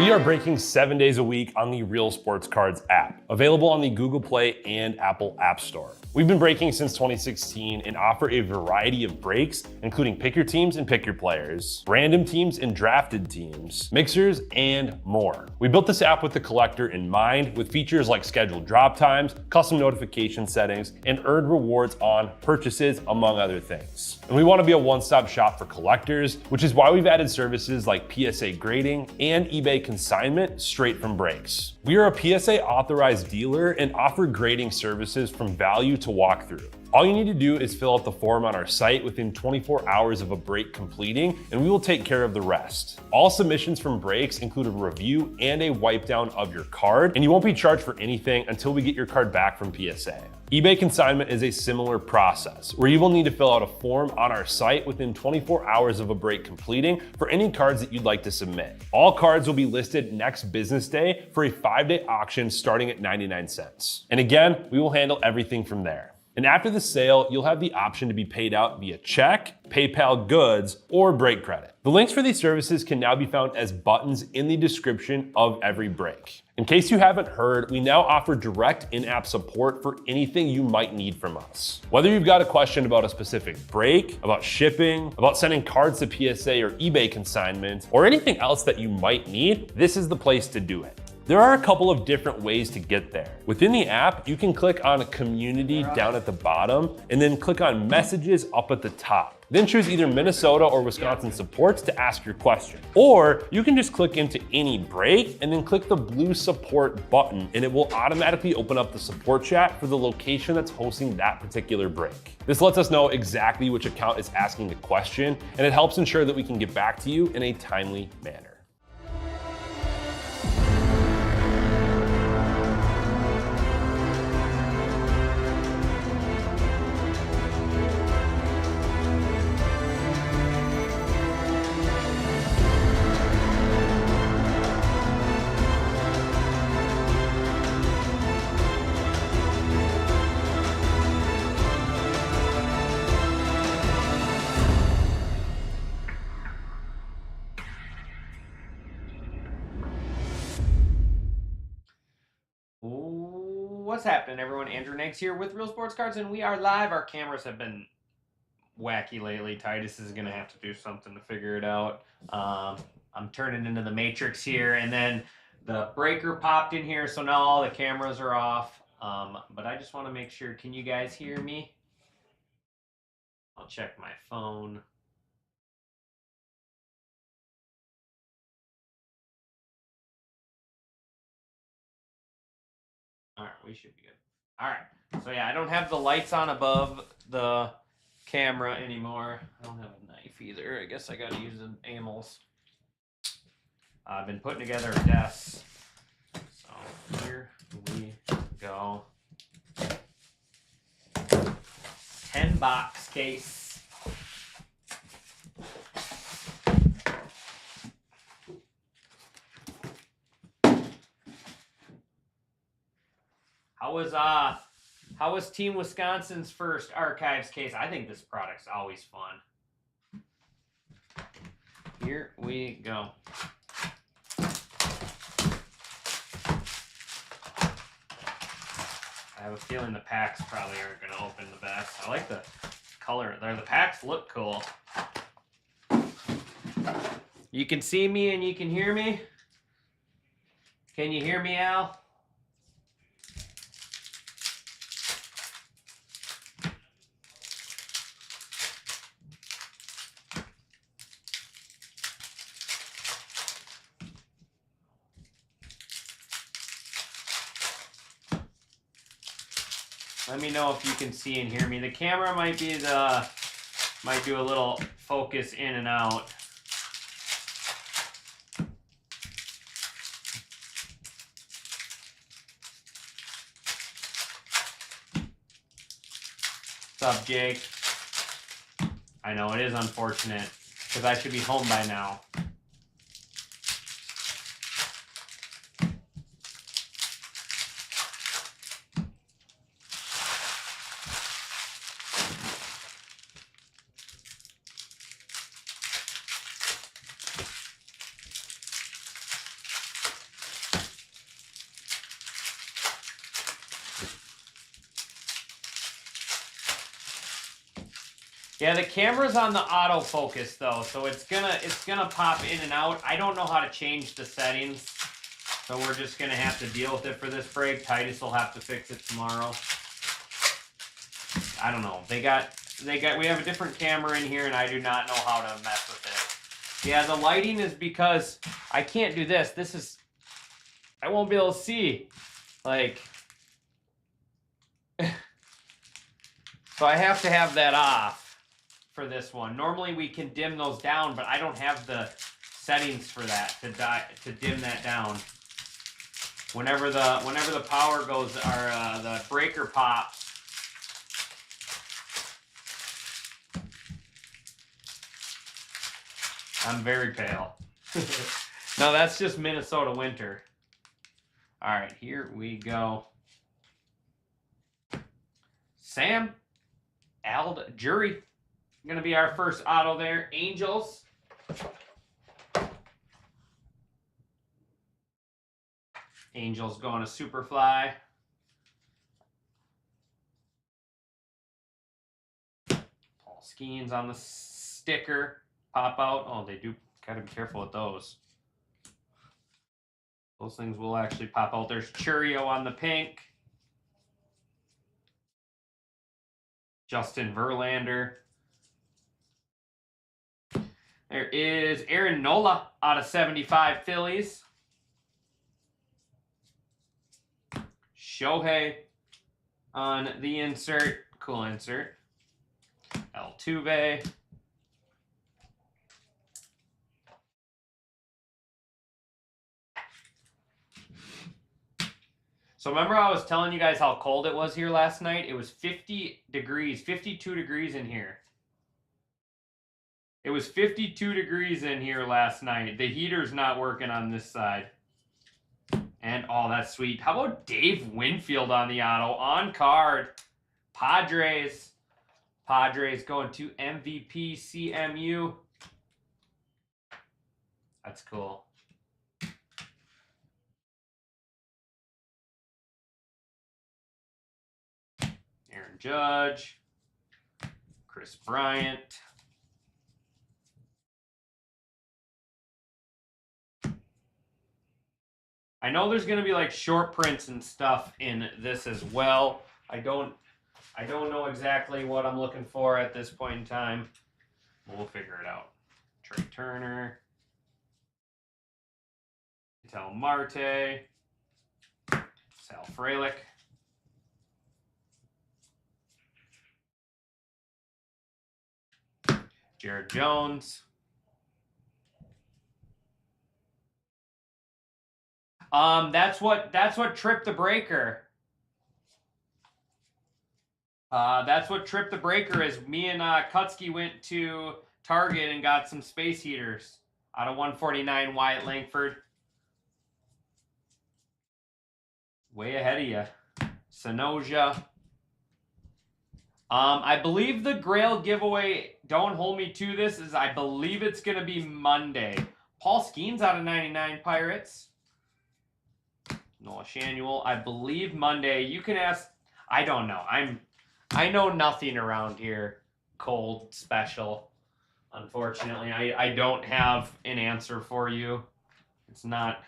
We are breaking 7 days a week on the Real Sports Cards app, available on the Google Play and Apple App Store. We've been breaking since 2016 and offer a variety of breaks, including pick your teams and pick your players, random teams and drafted teams, mixers, and more. We built this app with the collector in mind, with features like scheduled drop times, custom notification settings, and earned rewards on purchases, among other things. And we want to be a one-stop shop for collectors, which is why we've added services like PSA grading and eBay consignment straight from breaks. We are a PSA authorized dealer and offer grading services from value to walkthrough. All you need to do is fill out the form on our site within 24 hours of a break completing, and we will take care of the rest. All submissions from breaks include a review and a wipe down of your card, and you won't be charged for anything until we get your card back from PSA. eBay consignment is a similar process, where you will need to fill out a form on our site within 24 hours of a break completing for any cards that you'd like to submit. All cards will be listed next business day for a 5-day auction starting at 99 cents. And again, we will handle everything from there. And after the sale, you'll have the option to be paid out via check, PayPal goods, or break credit. The links for these services can now be found as buttons in the description of every break. In case you haven't heard, we now offer direct in-app support for anything you might need from us. Whether you've got a question about a specific break, about shipping, about sending cards to PSA or eBay consignment, or anything else that you might need, this is the place to do it. There are a couple of different ways to get there. Within the app, you can click on Community down at the bottom and then click on Messages up at the top. Then choose either Minnesota or Wisconsin supports to ask your question. Or you can just click into any break and then click the blue support button, and it will automatically open up the support chat for the location that's hosting that particular break. This lets us know exactly which account is asking the question, and it helps ensure that we can get back to you in a timely manner. What's happening, everyone? Andrew Nags here with Real Sports Cards, and we are live. Our cameras have been wacky lately. Titus is going to have to do something to figure it out. I'm turning into the Matrix here, and then the breaker popped in here, so now all the cameras are off. But I just want to make sure, can you guys hear me? I'll check my phone. All right, we should be good. All right, so yeah, I don't have the lights on above the camera anymore. I don't have a knife either. I guess I got to use an Amels. I've been putting together a desk. So here we go. 10-box case. How was Team Wisconsin's first archives case? I think this product's always fun. Here we go. I have a feeling the packs probably aren't going to open the best. I like the color there. The packs look cool. You can see me and you can hear me. Can you hear me, Al? Let me know if you can see and hear me. The camera might do a little focus in and out. What's up, Jake? I know it is unfortunate because I should be home by now. Yeah, the camera's on the autofocus though, so it's gonna pop in and out. I don't know how to change the settings, so we're just gonna have to deal with it for this break. Titus will have to fix it tomorrow. I don't know. We have a different camera in here, and I do not know how to mess with it. Yeah, the lighting is because I can't do this. I won't be able to see, like. So I have to have that off for this one. Normally we can dim those down, but I don't have the settings for that to dim that down. Whenever the power goes or the breaker pops, I'm very pale. No, that's just Minnesota winter. All right, here we go. Sam Jury. Going to be our first auto there. Angels. Angels going to Superfly. Paul Skeens on the sticker. Pop out. Oh, they do. Got to be careful with those. Those things will actually pop out. There's Churio on the pink. Justin Verlander. There is Aaron Nola out of 75 Phillies. Shohei on the insert. Cool insert. Altuve. So remember I was telling you guys how cold it was here last night? It was 50 degrees, 52 degrees in here. It was 52 degrees in here last night. The heater's not working on this side. And, oh, that's sweet. How about Dave Winfield on the auto? On card. Padres. Padres going to MVP CMU. That's cool. Aaron Judge. Chris Bryant. I know there's gonna be like short prints and stuff in this as well. I don't know exactly what I'm looking for at this point in time. We'll figure it out. Trey Turner. Vital Marte. Sal Frelick. Jared Jones. That's what tripped the breaker. That's what tripped the breaker is me and Kutsky went to Target and got some space heaters out of 149 Wyatt Langford. Way ahead of you. Sanoja. I believe the Grail giveaway, don't hold me to this, I believe it's going to be Monday. Paul Skeens out of 99 Pirates. Noah Shanuel, I believe Monday. You can ask, I don't know. I know nothing around here. Cold special. Unfortunately, I don't have an answer for you. It's not,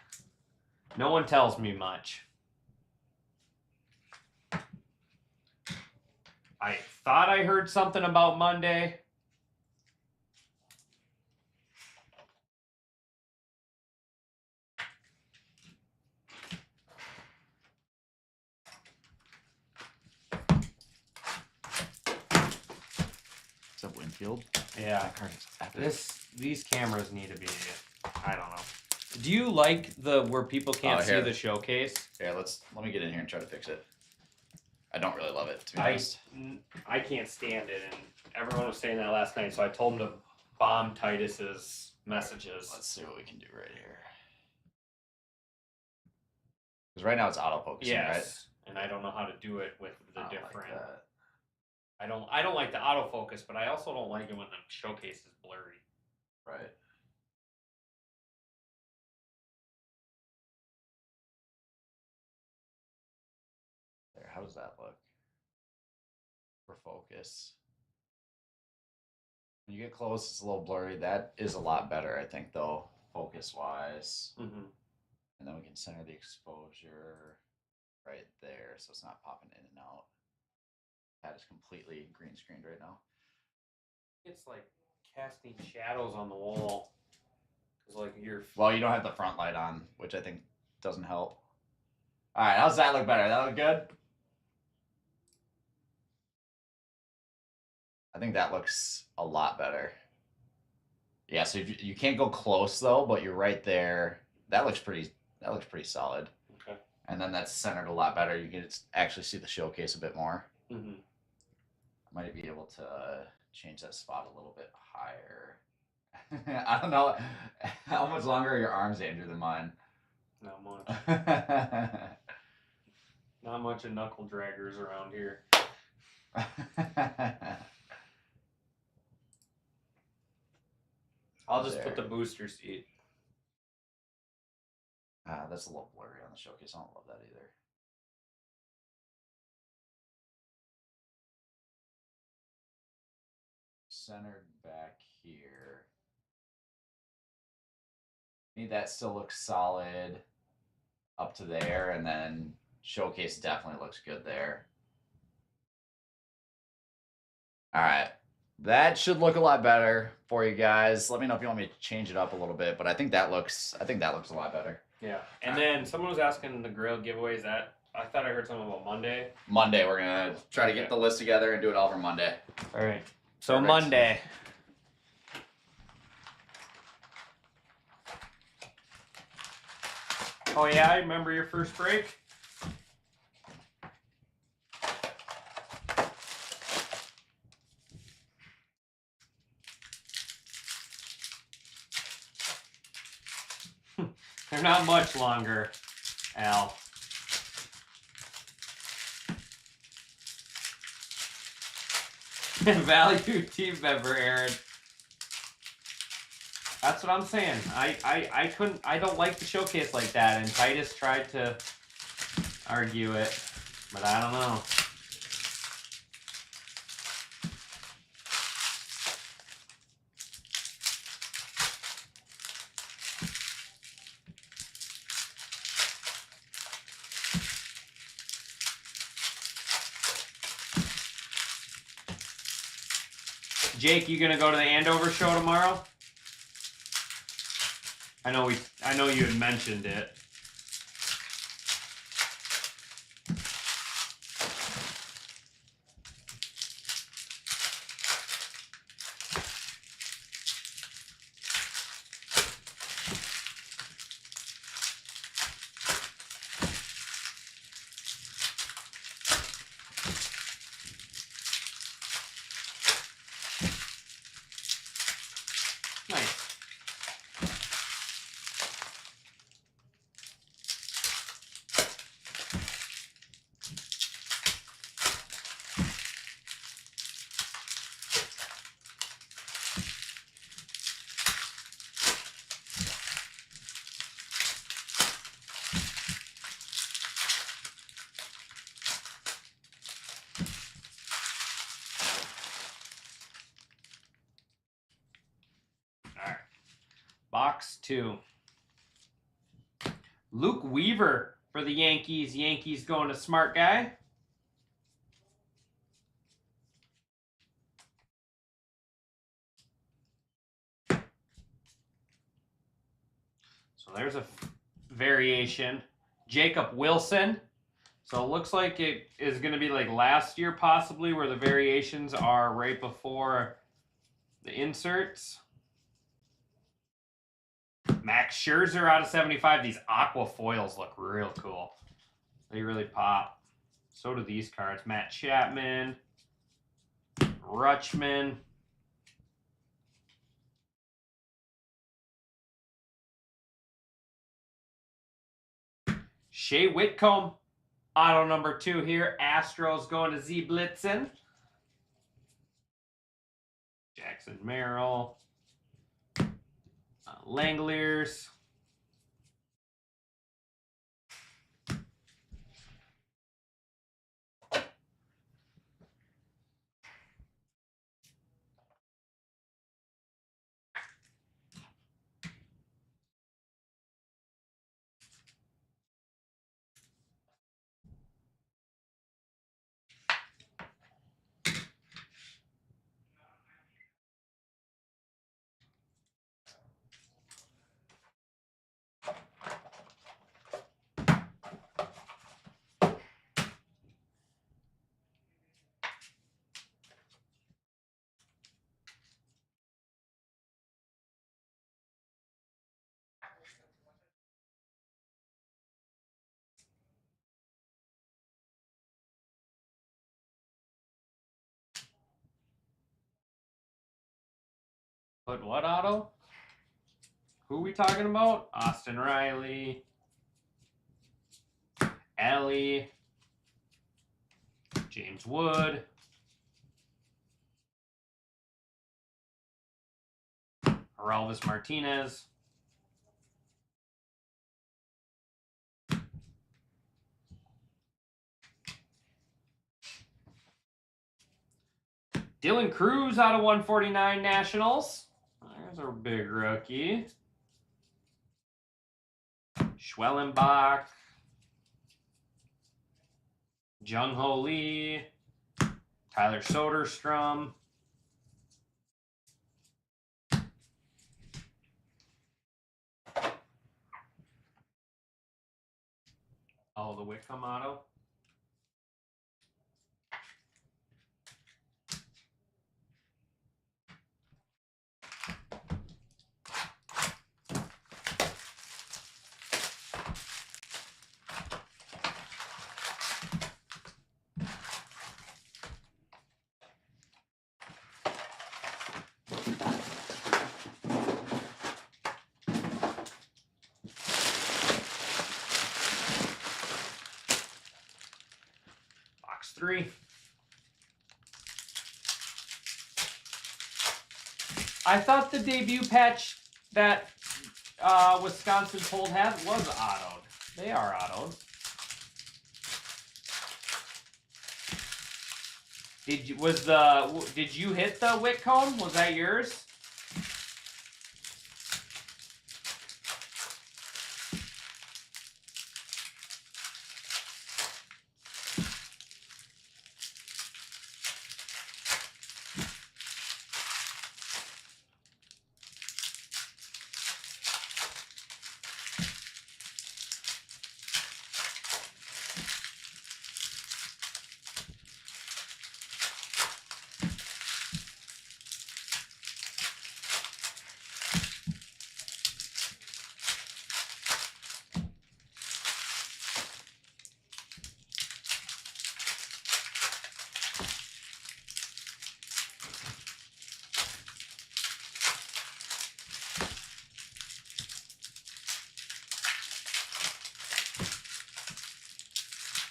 no one tells me much. I thought I heard something about Monday. What's up, Winfield? Yeah. That card is epic. These cameras need to be, I don't know. Do you like where people can't see here. the showcase? Here, let me get in here and try to fix it. I don't really love it, to be honest. I can't stand it, and everyone was saying that last night, so I told them to bomb Titus's messages. Let's see what we can do right here. Because right now it's autofocusing, Yes, right? and I don't know how to do it with the different. Like that. I don't like the autofocus, but I also don't like it when the showcase is blurry. Right. There, how does that look? For focus. When you get close, it's a little blurry. That is a lot better, I think, though, focus-wise. Mm-hmm. And then we can center the exposure right there, so it's not popping in and out. That is completely green screened right now. It's like casting shadows on the wall. Cause like you're. Well, you don't have the front light on, which I think doesn't help. All right, how's that look better? That look good? I think that looks a lot better. Yeah, so if you can't go close though, but you're right there. That looks pretty solid. Okay. And then that's centered a lot better. You can actually see the showcase a bit more. Mm-hmm. I might be able to change that spot a little bit higher. I don't know how much longer are your arms, Andrew, than mine. Not much. Not much of knuckle draggers around here. I'll just put the booster seat. That's a little blurry on the showcase. I don't love that either. Centered back here. I think that still looks solid up to there, and then showcase definitely looks good there. All right. That should look a lot better for you guys. Let me know if you want me to change it up a little bit, but I think that looks a lot better. Yeah. And then someone was asking the grill giveaways. That I thought I heard something about Monday. Monday, we're gonna try to get the list together and do it all for Monday. All right. So Perfect. Monday. Oh yeah, I remember your first break. They're not much longer, Al. Value team member, Aaron. That's what I'm saying. I don't like the showcase like that, and Titus tried to argue it, but I don't know. Jake, you gonna go to the Andover show tomorrow? I know you had mentioned it. Nice. All right. Box 2. Luke Weaver for the Yankees. Yankees going to Smart Guy. So there's a variation. Jacob Wilson. So it looks like it is going to be like last year possibly, where the variations are right before the inserts. Max Scherzer out of 75. These aqua foils look real cool. They really pop. So do these cards. Matt Chapman. Rutschman. Shea Whitcomb. Auto number 2 here. Astros going to Z Blitzen. Jackson Merrill. Langoliers. Put what auto? Who are we talking about? Austin Riley. Ellie. James Wood. Arelvis Martinez. Dylan Cruz out of 149 Nationals. There's our big rookie. Schwellenbach. Jung Ho Lee. Tyler Soderstrom. Oh, the Whitcomb auto. Box 3. I thought the debut patch that Wisconsin pulled has was autoed. They are autoed. Did you hit the Whitcomb? Was that yours?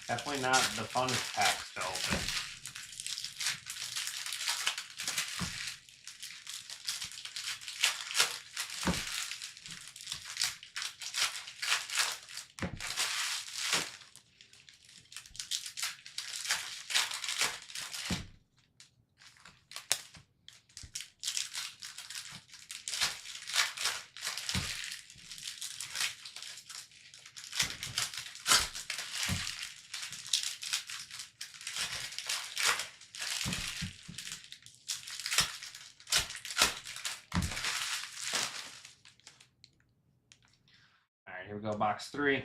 Definitely not the funnest packs to open. All right, here we go, box 3.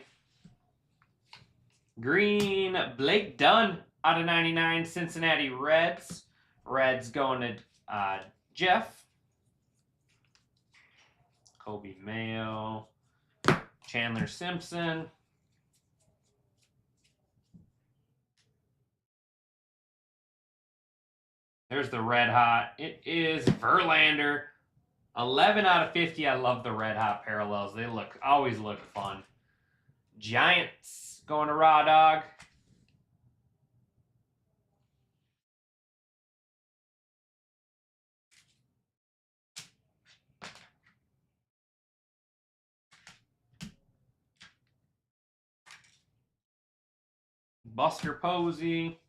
Green, Blake Dunn out of 99, Cincinnati Reds. Reds going to Jeff. Kobe Mayo. Chandler Simpson. There's the red hot. It is Verlander. 11 out of 50. I love the red hot parallels. They always look fun. Giants going to Raw Dog. Buster Posey.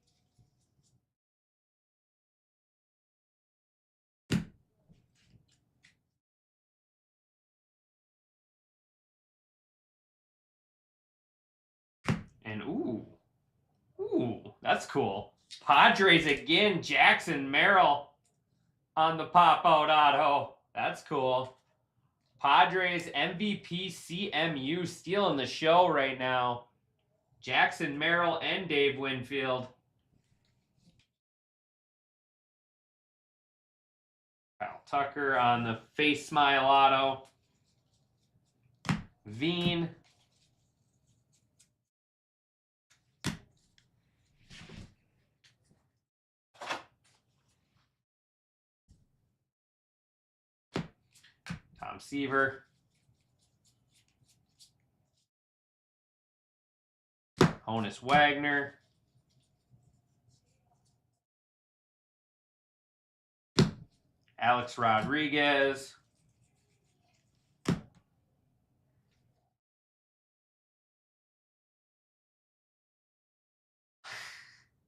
And ooh, that's cool. Padres again, Jackson Merrill on the pop-out auto. That's cool. Padres MVP CMU stealing the show right now. Jackson Merrill and Dave Winfield. Kyle Tucker on the face smile auto. Veen. Tom Seaver. Honus Wagner. Alex Rodriguez.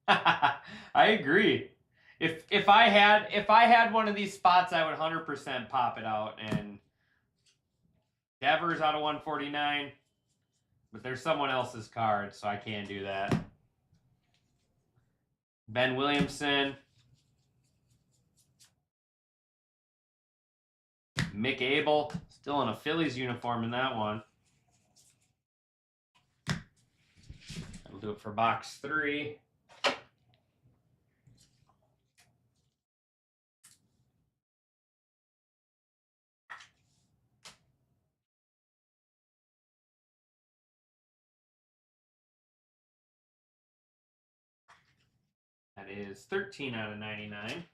I agree. If I had one of these spots, I would 100% pop it out. And Devers out of 149, but there's someone else's card, so I can't do that. Ben Williamson, Mick Abel, still in a Phillies uniform in that one. That'll do it for box 3. That is 13 out of 99.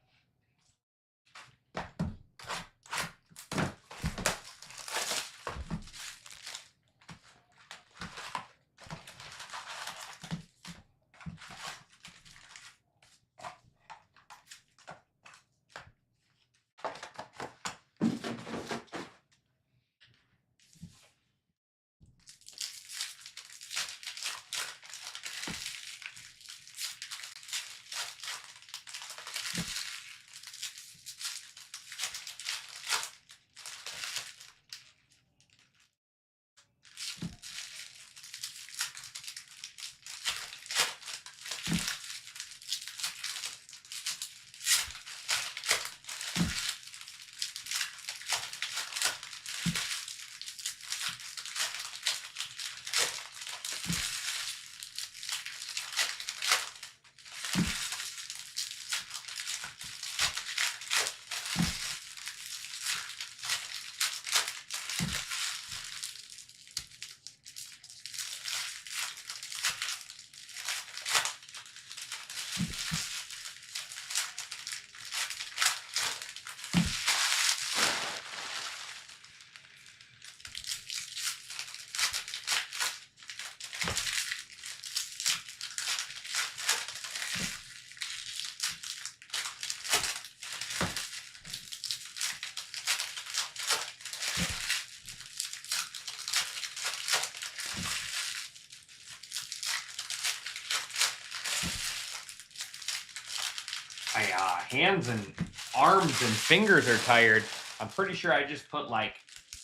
My hands and arms and fingers are tired. I'm pretty sure I just put like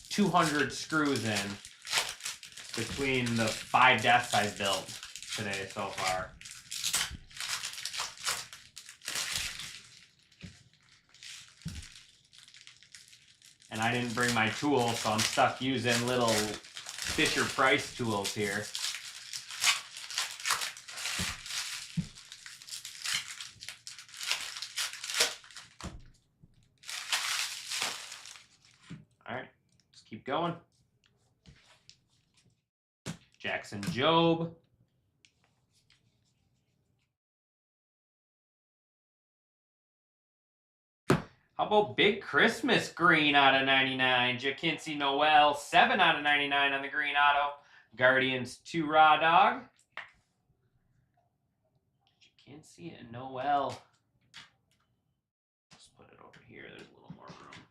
200 screws in between the 5 desks I've built today so far. And I didn't bring my tool, so I'm stuck using little Fisher Price tools here. All right, let's keep going. Jackson Jobe. How about Big Christmas green out of 99? Jacincy Noel, 7 out of 99 on the green auto. Guardians 2 Raw Dog. Jacincy and Noel. Let's put it over here. There's a little more room.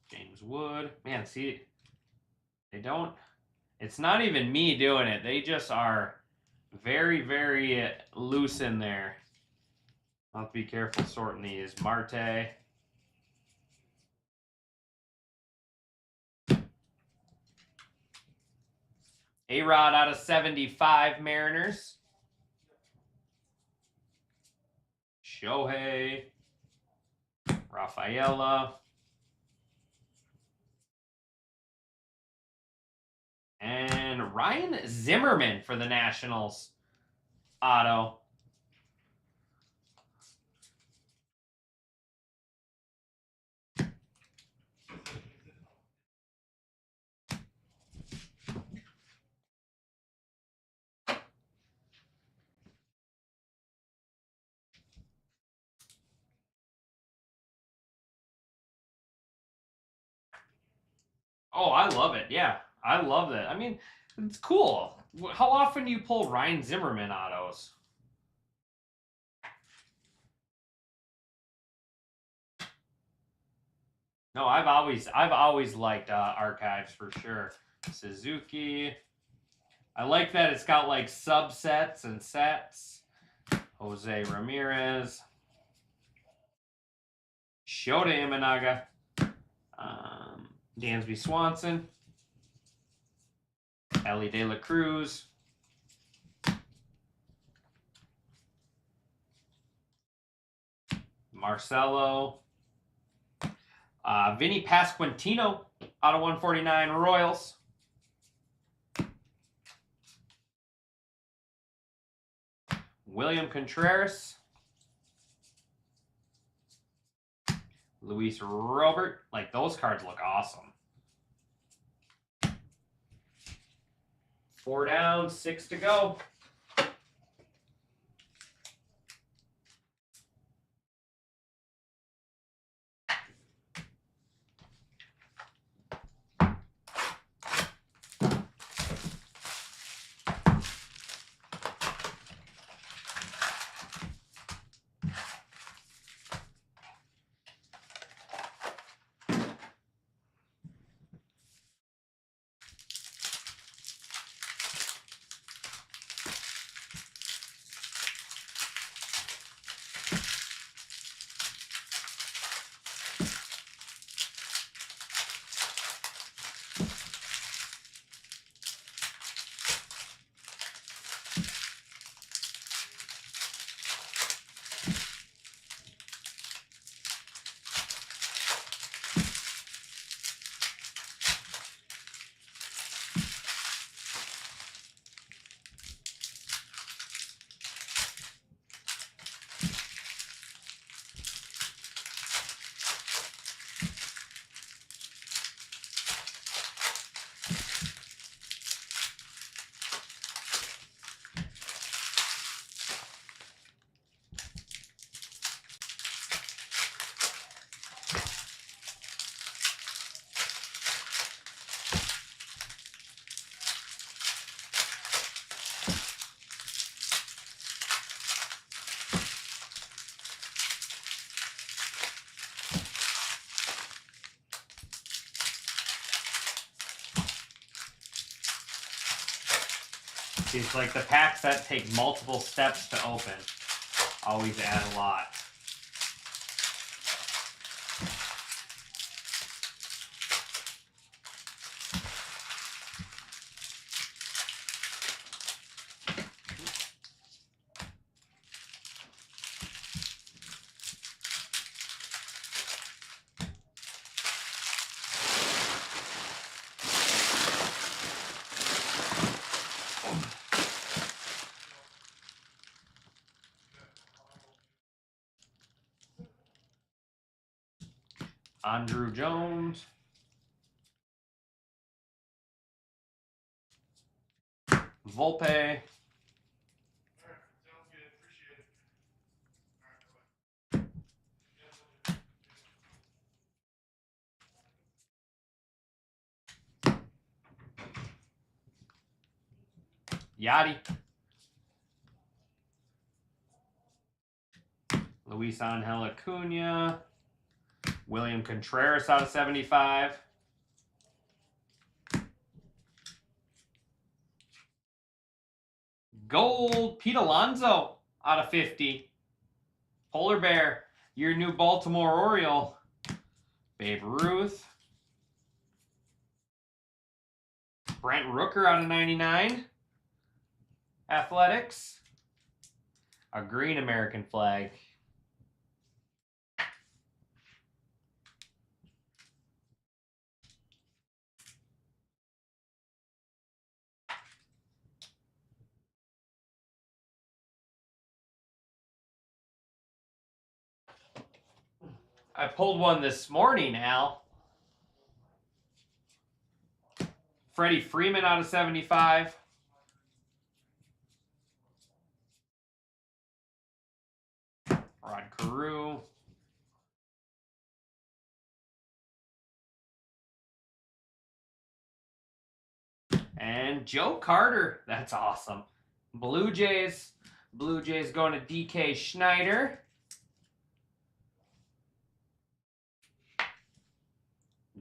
James Wood. Man, see, they don't. It's not even me doing it. They just are very, very loose in there. I'll have to be careful sorting these. Marte. A-Rod out of 75, Mariners. Shohei. Rafaela. And Ryan Zimmerman for the Nationals. Auto. Oh, I love it. Yeah, I love that. I mean, it's cool. How often do you pull Ryan Zimmerman autos? No, I've always liked archives for sure. Suzuki. I like that it's got like subsets and sets. Jose Ramirez. Shota Imanaga. Dansby Swanson. Ellie De La Cruz. Marcelo. Vinny Pasquantino out of 149 Royals. William Contreras. Luis Robert. Like, those cards look awesome. 4 down, 6 to go. It's like the packs that take multiple steps to open always add a lot. Andrew Jones. Volpe. Yachty. Luis Angel Acuna. William Contreras out of 75. Gold. Pete Alonso out of 50. Polar Bear. Your new Baltimore Oriole. Babe Ruth. Brent Rooker out of 99. Athletics. A green American flag. I pulled one this morning, Al. Freddie Freeman out of 75. Rod Carew. And Joe Carter. That's awesome. Blue Jays. Blue Jays going to DK Schneider.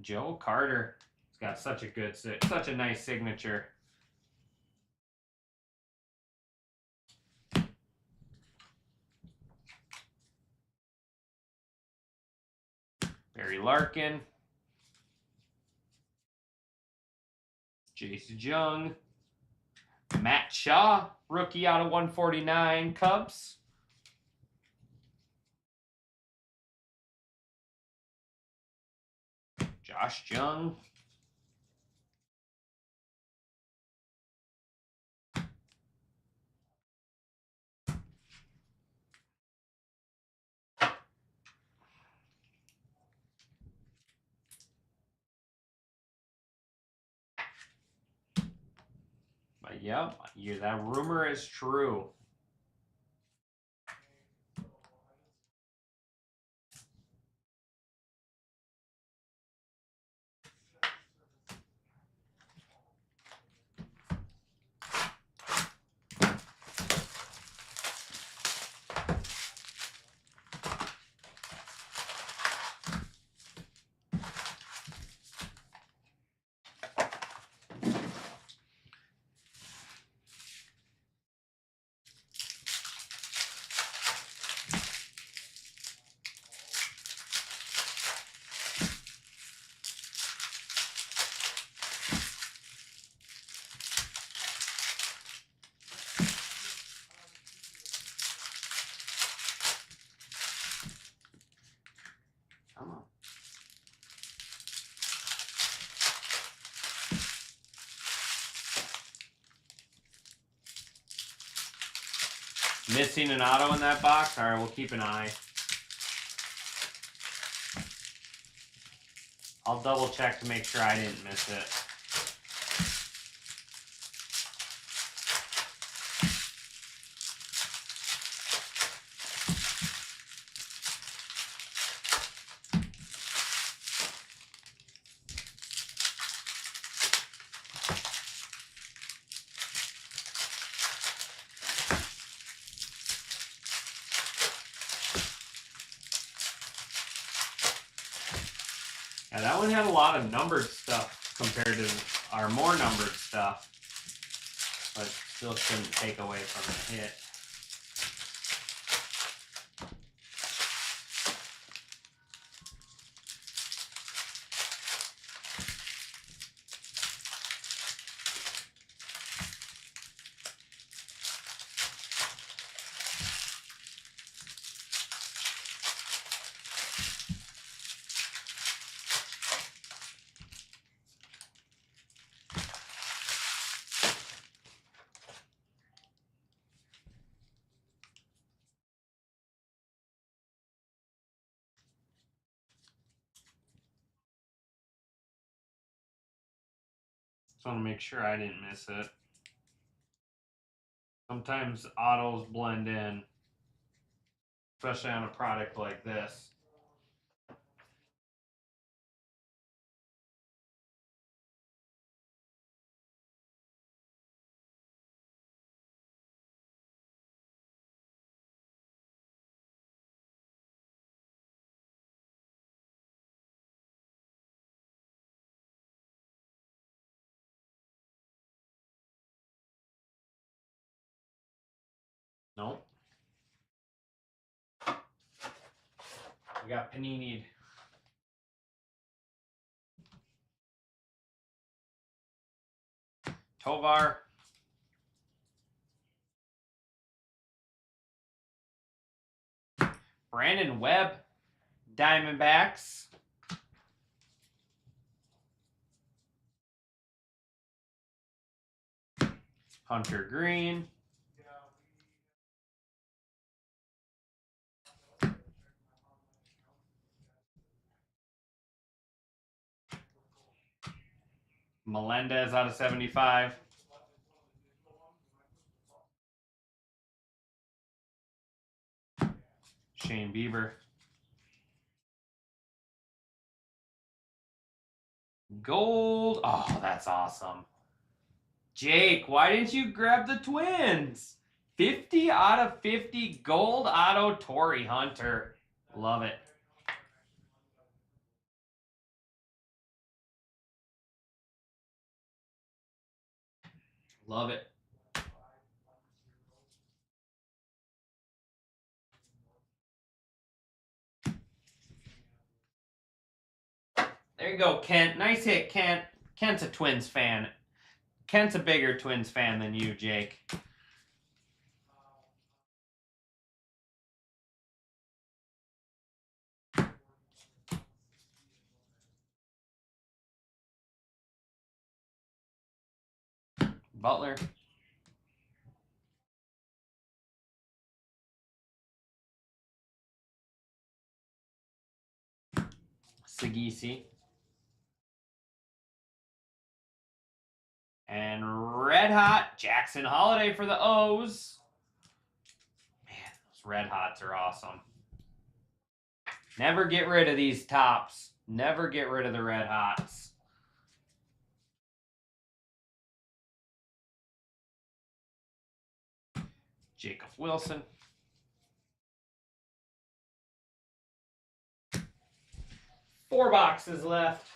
Joe Carter. He's got such a nice signature. Barry Larkin. Jace Jung. Matt Shaw, rookie out of 149, Cubs. Josh Jung. But yep, that rumor is true. Come on. Missing an auto in that box? All right, we'll keep an eye. I'll double check to make sure I didn't miss it. Yeah, that one had a lot of numbered stuff compared to our more numbered stuff, but still shouldn't take away from the hit. Just want to make sure I didn't miss it. Sometimes autos blend in, especially on a product like this. Nope. We got Panini. Tovar. Brandon Webb. Diamondbacks. Hunter Green. Melendez out of 75. Shane Bieber. Gold. Oh, that's awesome. Jake, why didn't you grab the Twins? 50 out of 50 gold auto Torrey Hunter. Love it. Love it. There you go, Kent. Nice hit, Kent. Kent's a Twins fan. Kent's a bigger Twins fan than you, Jake. Butler. Sagisi. And Red Hot Jackson Holiday for the O's. Man, those Red Hots are awesome. Never get rid of these tops. Never get rid of the Red Hots. Jacob Wilson. Four boxes left.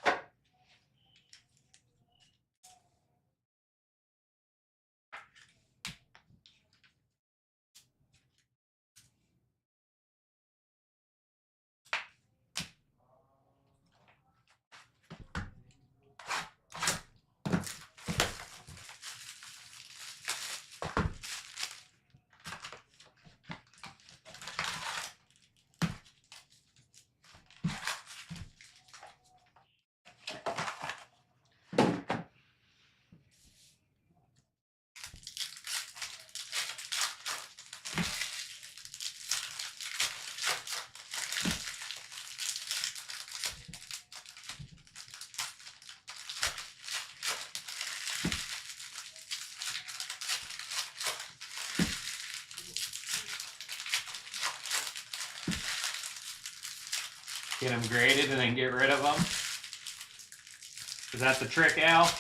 Get them graded and then get rid of them. Is that the trick, Al?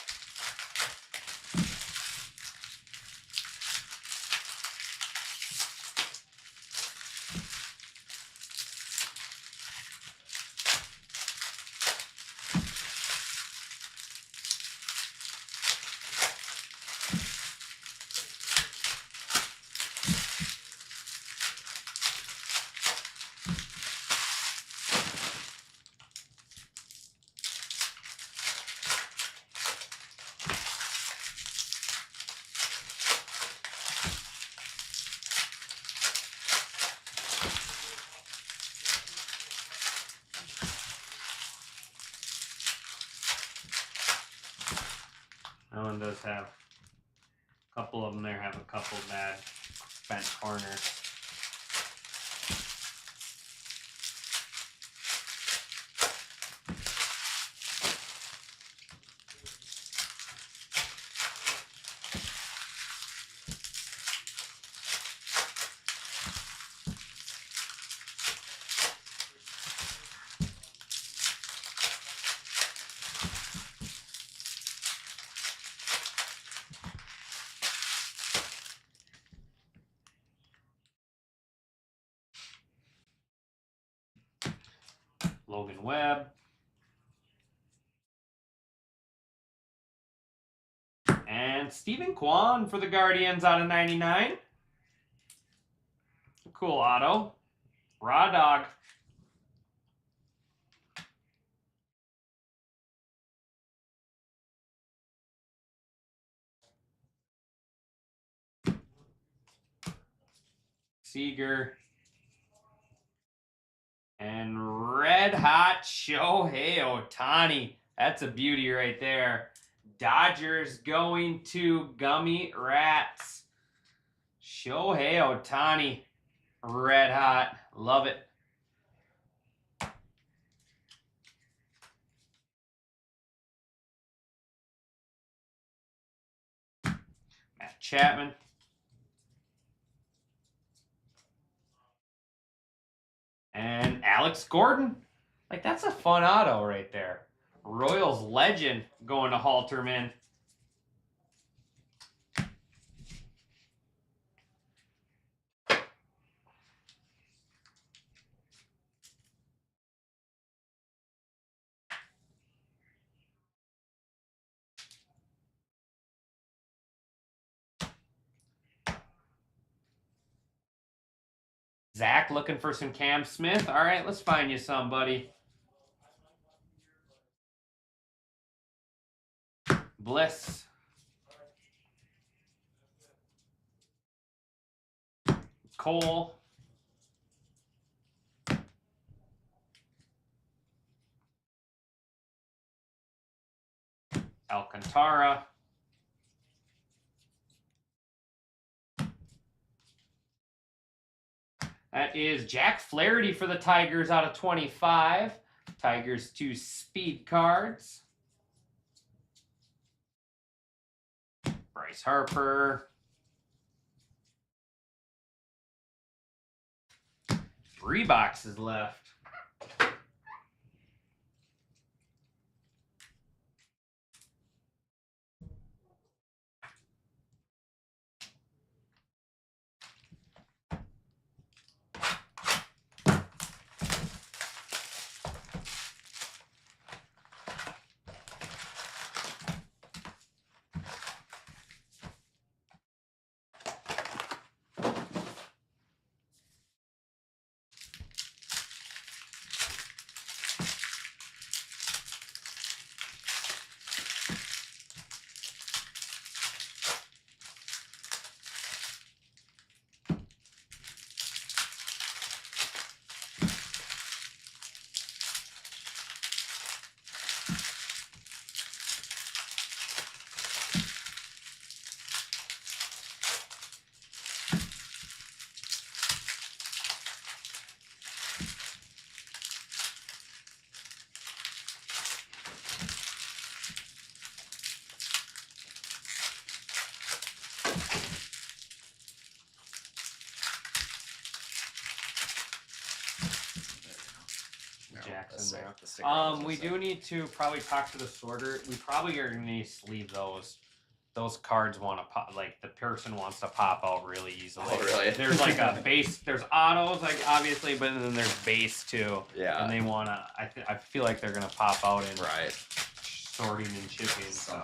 That one does have a couple of them there have a couple bad bent corners. Logan Webb. And Stephen Kwan for the Guardians out of 99. Cool auto. Raw dog. Seager. And red hot Shohei Ohtani. That's a beauty right there. Dodgers going to Gummy Rats. Shohei Ohtani. Red hot. Love it. Matt Chapman. And Alex Gordon. Like, that's a fun auto right there. Royals legend going to Halterman. Zach looking for some Cam Smith. All right, let's find you somebody. Bliss. Cole. Alcantara. That is Jack Flaherty for the Tigers out of 25. Tigers 2 speed cards. Bryce Harper. 3 boxes left. Jackson there. We do need to probably talk to the sorter. We probably are gonna need to sleeve those. Those cards want to pop, like the person wants to pop out really easily. Oh, really? There's like a base. There's autos, like obviously, but then there's base too. Yeah. And they want to. I feel like they're gonna pop out in Right. sorting and shipping. So.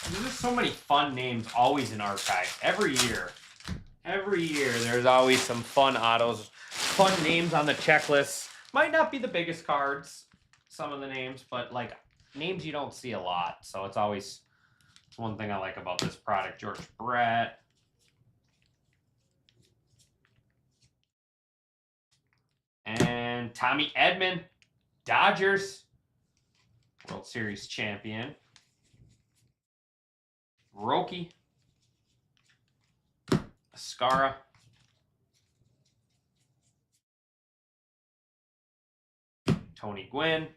There's just so many fun names always in archive every year. Every year there's always some fun autos, fun names on the checklist. Might not be the biggest cards, some of the names, but like names you don't see a lot. So it's always one thing I like about this product. George Brett. And Tommy Edman, Dodgers, World Series champion. Roki, Ascara, Tony Gwynn,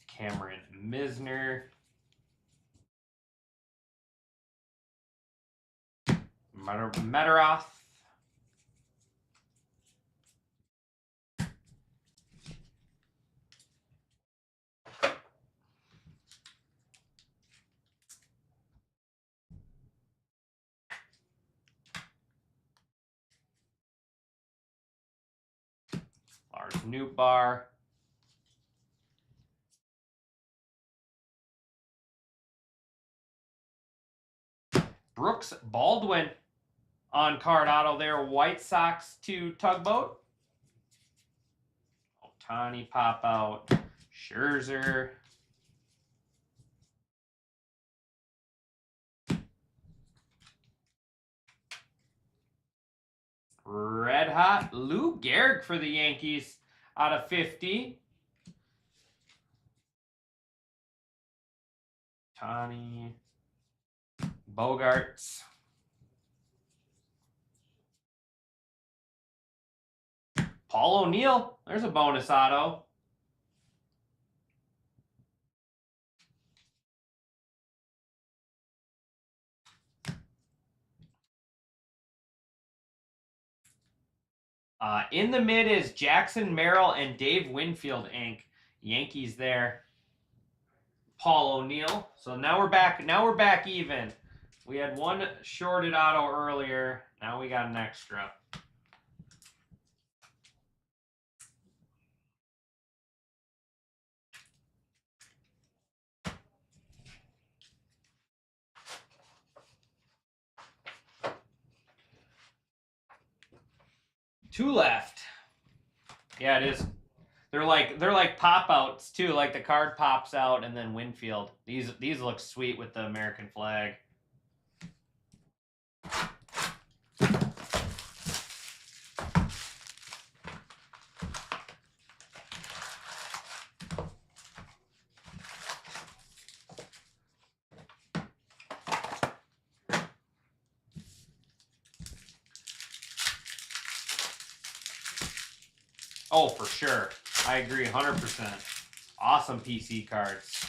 Cameron Misner, Metaroth, Lars Nootbaar, Brooks Baldwin on card auto there. White Sox to Tugboat. Ohtani pop out. Scherzer. Red hot Lou Gehrig for the Yankees out of 50. Tani. Bogarts. Paul O'Neill. There's a bonus auto. In the mid is Jackson Merrill and Dave Winfield Inc. Yankees there. Paul O'Neill. So now we're back. Now we're back even. We had one shorted auto earlier. Now we got an extra. Two left. Yeah, it is. They're like pop outs too. Like the card pops out and then Winfield. These look sweet with the American flag. Oh, for sure. I agree 100%. Awesome PC cards.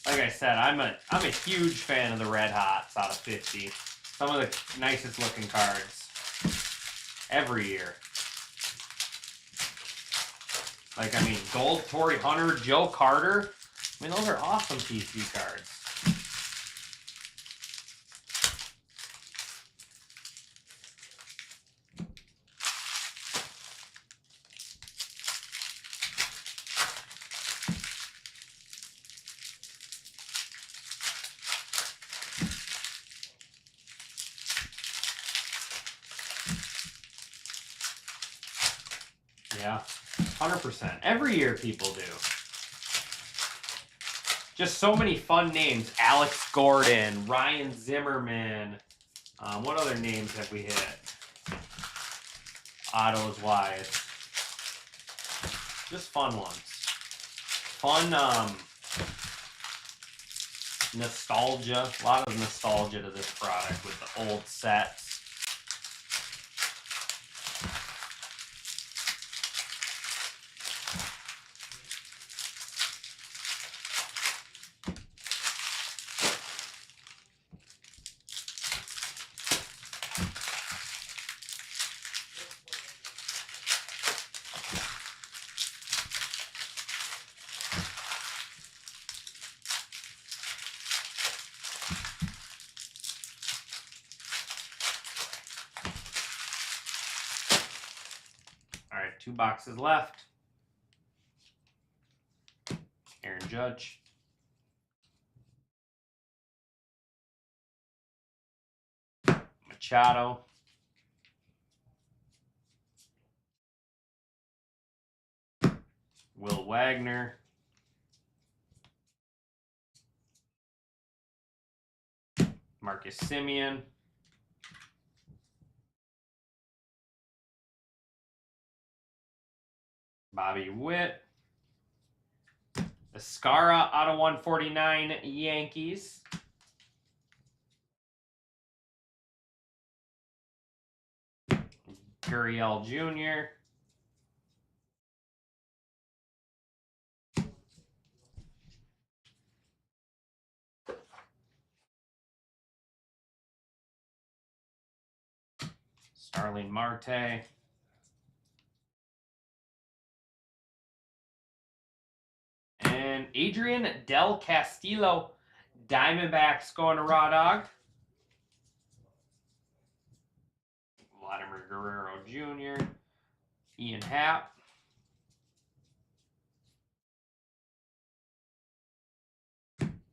Like I said, I'm a huge fan of the Red Hots out of 50. Some of the nicest looking cards every year. Like, I mean, Gold, Torrey Hunter, Joe Carter. I mean, those are awesome PC cards. Yeah, 100%. Every year people do. Just so many fun names. Alex Gordon, Ryan Zimmerman. What other names have we hit? Autos wise. Just fun ones. Fun nostalgia. A lot of nostalgia to this product with the old sets. All right, 2 boxes left. Aaron Judge. Machado. Will Wagner. Marcus Semien. Bobby Witt. Escara out of 149 Yankees. Gurriel Jr. Starling Marte. And Adrian Del Castillo. Diamondbacks going to Raw Dog. Vladimir Guerrero Jr. Ian Happ.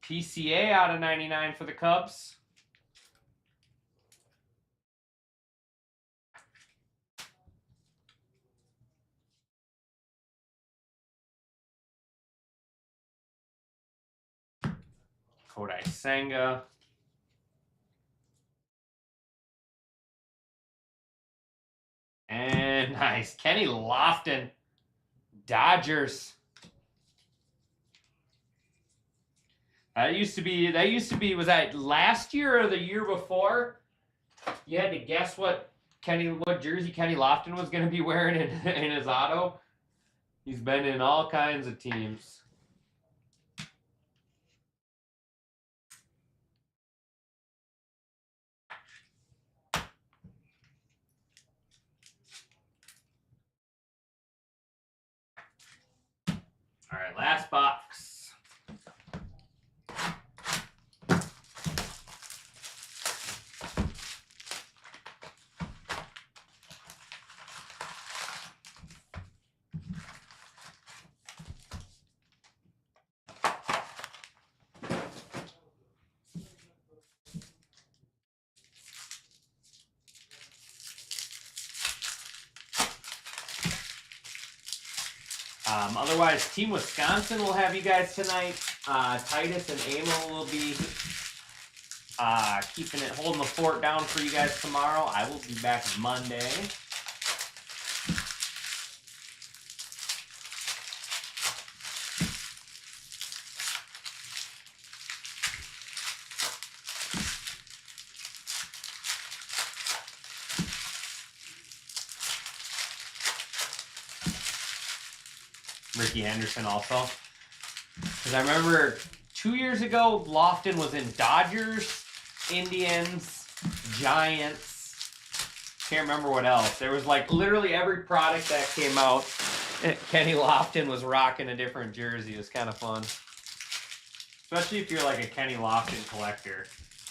PCA out of 99 for the Cubs. Kodai Senga. And nice. Kenny Lofton. Dodgers. That used to be, was that last year or the year before? You had to guess what what jersey Kenny Lofton was going to be wearing in his auto. He's been in all kinds of teams. All right, last box. Otherwise, Team Wisconsin will have you guys tonight. Titus and Amo will be holding the fort down for you guys tomorrow. I will be back Monday. Ricky Henderson also. Because I remember 2 years ago, Lofton was in Dodgers, Indians, Giants. Can't remember what else. There was like literally every product that came out. Kenny Lofton was rocking a different jersey. It was kind of fun. Especially if you're like a Kenny Lofton collector.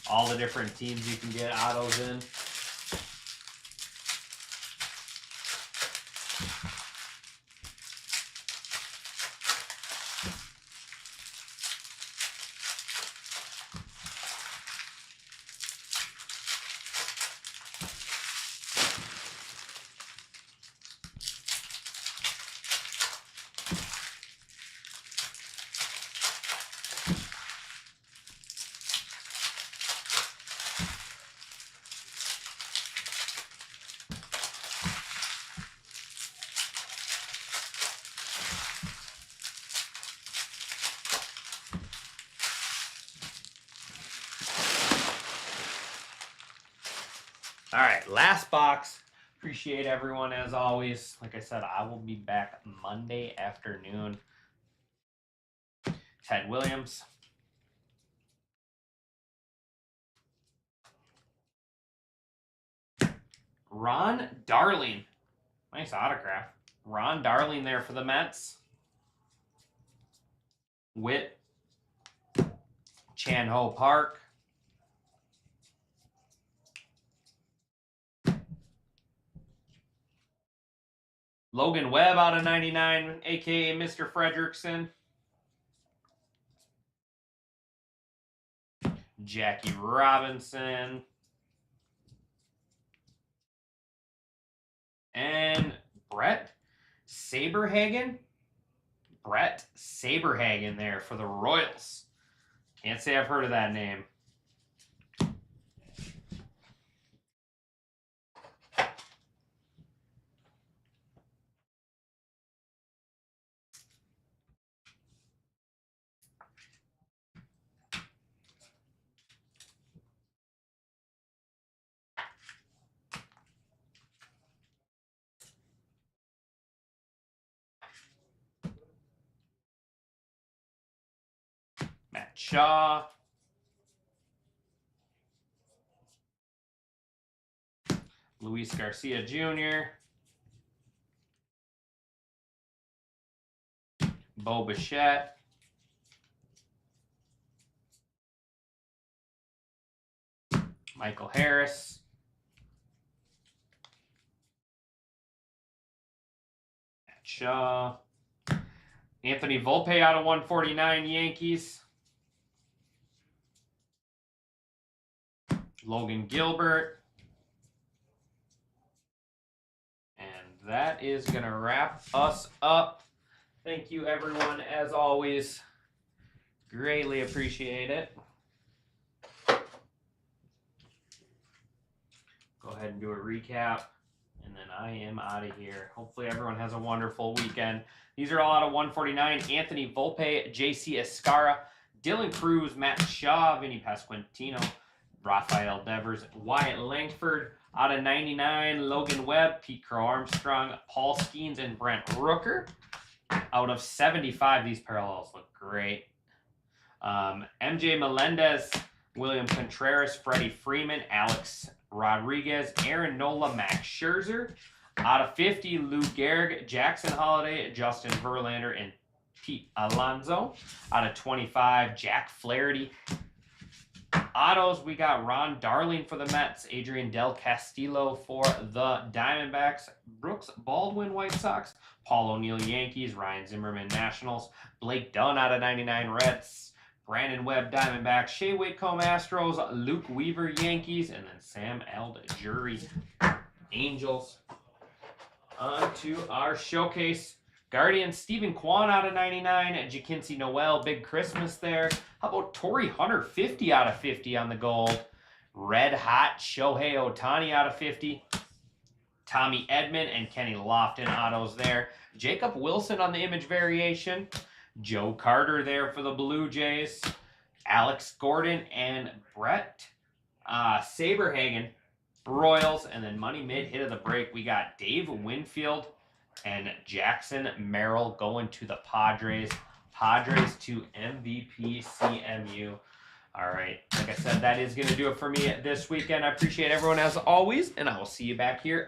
All the different teams you can get autos in. All right, last box. Appreciate everyone as always. Like I said, I will be back Monday afternoon. Ted Williams. Ron Darling. Nice autograph. Ron Darling there for the Mets. Witt. Chan Ho Park. Logan Webb out of 99, a.k.a. Mr. Fredrickson. Jackie Robinson. And Brett Saberhagen. Brett Saberhagen there for the Royals. Can't say I've heard of that name. Matt Shaw. Luis Garcia Jr. Bo Bichette. Michael Harris. Matt Shaw. Anthony Volpe out of 149 Yankees. Logan Gilbert. And that is going to wrap us up. Thank you, everyone, as always. Greatly appreciate it. Go ahead and do a recap, and then I am out of here. Hopefully, everyone has a wonderful weekend. These are all out of 149. Anthony Volpe, JC Escara, Dylan Cruz, Matt Shaw, Vinny Pasquantino, Rafael Devers, Wyatt Langford. Out of 99, Logan Webb, Pete Crow Armstrong, Paul Skeens, and Brent Rooker. Out of 75, these parallels look great. MJ Melendez, William Contreras, Freddie Freeman, Alex Rodriguez, Aaron Nola, Max Scherzer. Out of 50, Lou Gehrig, Jackson Holiday, Justin Verlander, and Pete Alonso. Out of 25, Jack Flaherty. Autos, we got Ron Darling for the Mets, Adrian Del Castillo for the Diamondbacks, Brooks Baldwin White Sox, Paul O'Neill Yankees, Ryan Zimmerman Nationals, Blake Dunn out of 99 Reds, Brandon Webb Diamondbacks, Shea Whitcomb Astros, Luke Weaver Yankees, and then Sam Aldieri Angels. On to our showcase. Guardians, Stephen Kwan out of 99, Jackinsey Noel, big Christmas there. How about Torrey Hunter, 50 out of 50 on the gold. Red Hot Shohei Ohtani out of 50. Tommy Edman and Kenny Lofton autos there. Jacob Wilson on the image variation. Joe Carter there for the Blue Jays. Alex Gordon and Brett Saberhagen, Royals. And then money mid hit of the break, we got Dave Winfield and Jackson Merrill going to the Padres. Padres to MVP CMU. All right, like I said, that is going to do it for me this weekend. I appreciate everyone as always, and I will see you back here